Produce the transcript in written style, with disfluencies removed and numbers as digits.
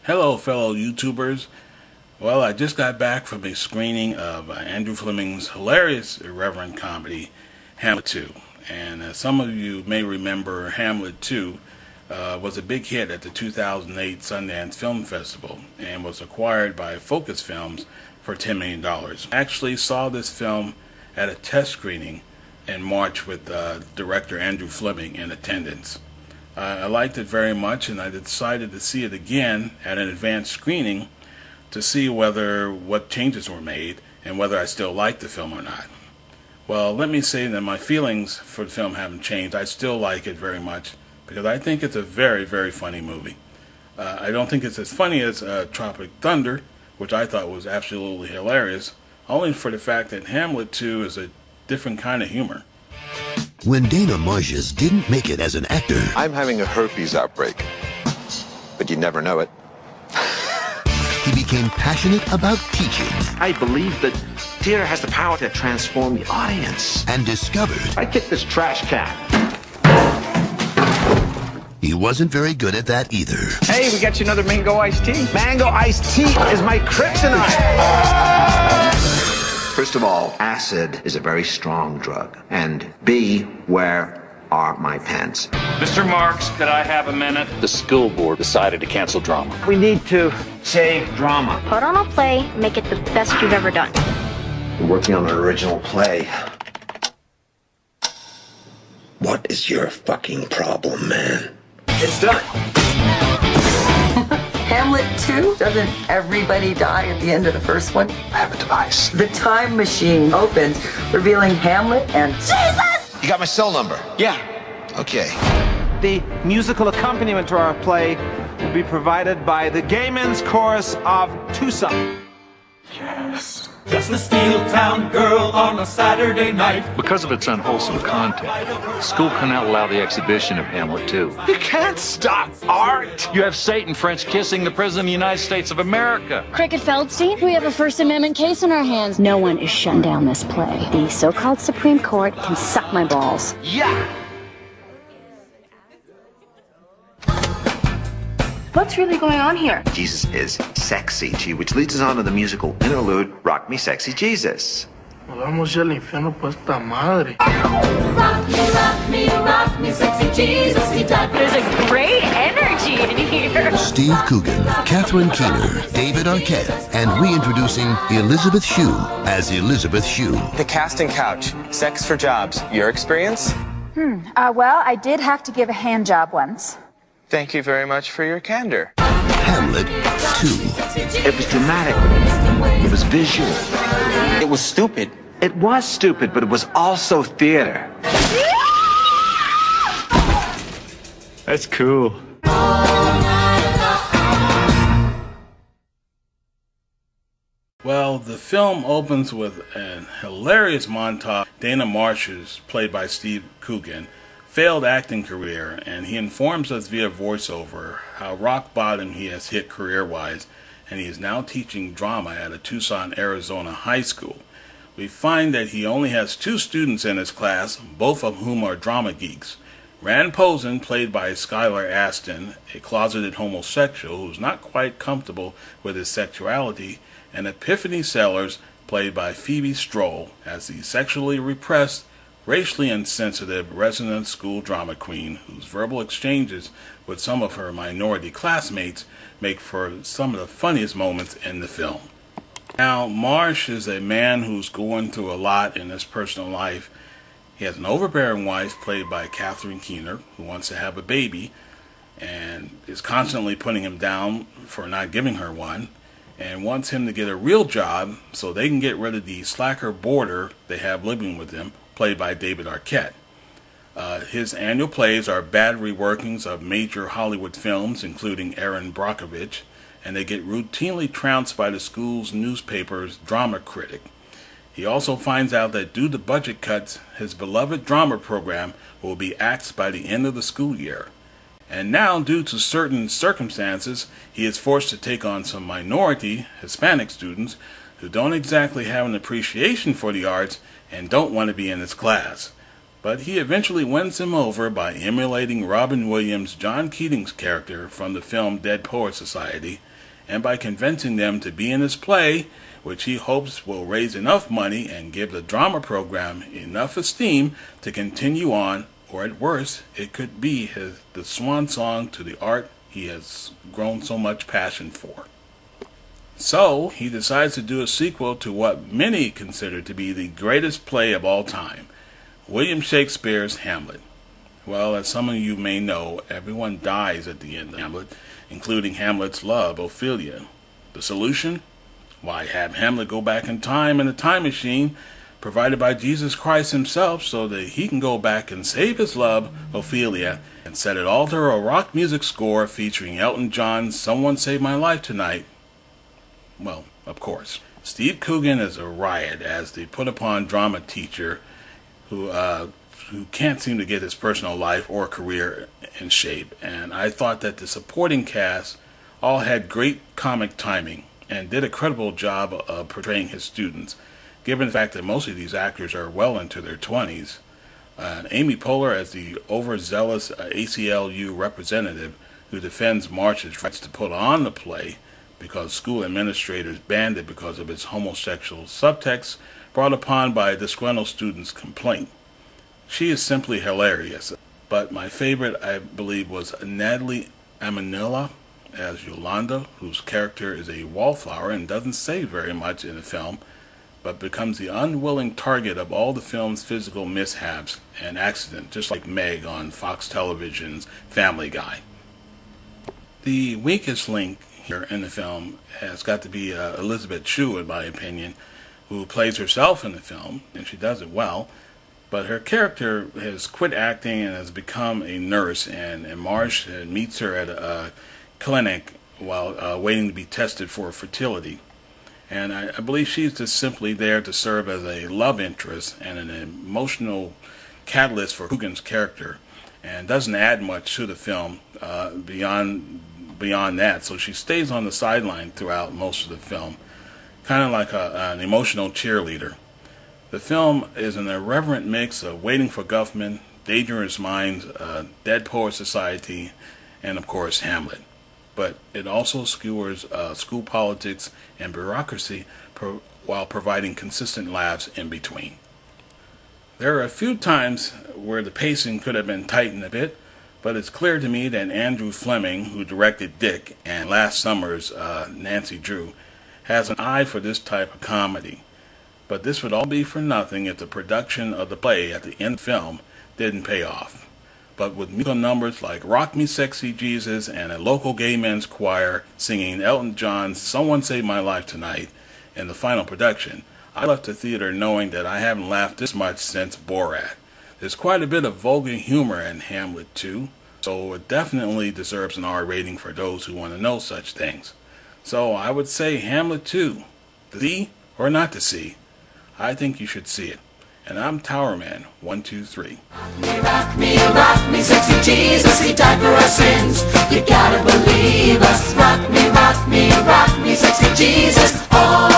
Hello, fellow YouTubers. Well, I just got back from a screening of Andrew Fleming's hilarious irreverent comedy, Hamlet 2. And as some of you may remember, Hamlet 2 was a big hit at the 2008 Sundance Film Festival and was acquired by Focus Films for $10 million. I actually saw this film at a test screening in March with director Andrew Fleming in attendance. I liked it very much, and I decided to see it again at an advanced screening to see what changes were made and whether I still liked the film or not. Well, let me say that my feelings for the film haven't changed. I still like it very much because I think it's a very, very funny movie. I don't think it's as funny as Tropic Thunder, which I thought was absolutely hilarious, only for the fact that Hamlet 2 is a different kind of humor. When Dana Marges didn't make it as an actor, I'm having a herpes outbreak, but you never know it. he became passionate about teaching. I believe that theater has the power to transform the audience. And discovered I kicked this trash can. he wasn't very good at that either. Hey, we got you another mango iced tea. Mango iced tea is my kryptonite. First of all, acid is a very strong drug. And B, where are my pants? Mr. Marks, could I have a minute? The school board decided to cancel drama. We need to save drama. Put on a play, make it the best you've ever done. We're working on an original play. What is your fucking problem, man? It's done. Hamlet 2? Doesn't everybody die at the end of the first one? I have a device. The time machine opens, revealing Hamlet and Jesus! You got my cell number? Yeah. Okay. The musical accompaniment to our play will be provided by the Gay Men's Chorus of Tucson. Yes. Just a steel town girl on a Saturday night. Because of its unwholesome content, the school cannot allow the exhibition of Hamlet 2. You can't stop art. You have Satan French kissing the President of the United States of America. Cricket Feldstein, we have a First Amendment case on our hands. No one is shutting down this play. The so-called Supreme Court can suck my balls. Yeah. What's really going on here? Jesus is sexy, which leads us on to the musical interlude, Rock Me Sexy Jesus. Vamos al infierno por esta madre. Rock me, sexy Jesus. There's a great energy in here. Steve Coogan, Catherine Keener, David Arquette, and reintroducing Elizabeth Shue as Elizabeth Shue. The casting couch, sex for jobs. Your experience? Well, I did have to give a hand job once. Thank you very much for your candor. Hamlet 2. It was dramatic. It was visual. It was stupid. It was stupid, but it was also theater. That's cool. Well, the film opens with an hilarious montage. Dana Marges, played by Steve Coogan, failed acting career, and he informs us via voiceover how rock bottom he has hit career-wise, and he is now teaching drama at a Tucson, Arizona high school. We find that he only has 2 students in his class, both of whom are drama geeks. Rand Posen, played by Skylar Aston, a closeted homosexual who's not quite comfortable with his sexuality, and Epiphany Sellers, played by Phoebe Stroll, as the sexually repressed, racially insensitive resident school drama queen whose verbal exchanges with some of her minority classmates make for some of the funniest moments in the film. Now, Marsh is a man who's going through a lot in his personal life. He has an overbearing wife played by Catherine Keener who wants to have a baby and is constantly putting him down for not giving her one, and wants him to get a real job so they can get rid of the slacker boarder they have living with them, played by David Arquette. His annual plays are bad reworkings of major Hollywood films, including Aaron Brockovich, and they get routinely trounced by the school's newspaper's drama critic. He also finds out that due to budget cuts, his beloved drama program will be axed by the end of the school year. And now, due to certain circumstances, he is forced to take on some minority Hispanic students who don't exactly have an appreciation for the arts and don't want to be in his class. But he eventually wins him over by emulating Robin Williams' John Keating's character from the film Dead Poets Society, and by convincing them to be in his play, which he hopes will raise enough money and give the drama program enough esteem to continue on, or at worst, it could be the swan song to the art he has grown so much passion for. So, he decides to do a sequel to what many consider to be the greatest play of all time, William Shakespeare's Hamlet. Well, as some of you may know, everyone dies at the end of Hamlet, including Hamlet's love, Ophelia. The solution? Why, have Hamlet go back in time in a time machine provided by Jesus Christ himself so that he can go back and save his love, Ophelia, and set it all to a rock music score featuring Elton John's Someone Save My Life Tonight. Well, of course. Steve Coogan is a riot as the put-upon drama teacher who can't seem to get his personal life or career in shape. And I thought that the supporting cast all had great comic timing and did a credible job of portraying his students, given the fact that most of these actors are well into their 20s. Amy Poehler as the overzealous ACLU representative who defends Marsh's rights to put on the play because school administrators banned it because of its homosexual subtext brought upon by a disgruntled student's complaint. She is simply hilarious, but my favorite, I believe, was Natalie Amanilla as Yolanda, whose character is a wallflower and doesn't say very much in the film, but becomes the unwilling target of all the film's physical mishaps and accidents, just like Meg on Fox Television's Family Guy. The weakest link here in the film has got to be Elizabeth Shue, in my opinion, who plays herself in the film, and she does it well, but her character has quit acting and has become a nurse, and Marsh meets her at a clinic while waiting to be tested for fertility. And I believe she's just simply there to serve as a love interest and an emotional catalyst for Coogan's character, and doesn't add much to the film beyond that. So she stays on the sideline throughout most of the film, kind of like an emotional cheerleader. The film is an irreverent mix of Waiting for Guffman, Dangerous Minds, Dead Poets Society, and of course Hamlet. But it also skewers school politics and bureaucracy while providing consistent laughs in between. There are a few times where the pacing could have been tightened a bit, but it's clear to me that Andrew Fleming, who directed Dick and last summer's Nancy Drew, has an eye for this type of comedy. But this would all be for nothing if the production of the play at the end of the film didn't pay off. But with musical numbers like Rock Me Sexy Jesus and a local gay men's choir singing Elton John's Someone Save My Life Tonight in the final production, I left the theater knowing that I haven't laughed this much since Borat. There's quite a bit of vulgar humor in Hamlet too, so it definitely deserves an R rating for those who want to know such things. So I would say Hamlet 2, to see or not to see. I think you should see it. And I'm Towerman 123. Rock me, sexy Jesus, he died for our sins. You gotta believe us. Rock me, sexy Jesus. Oh.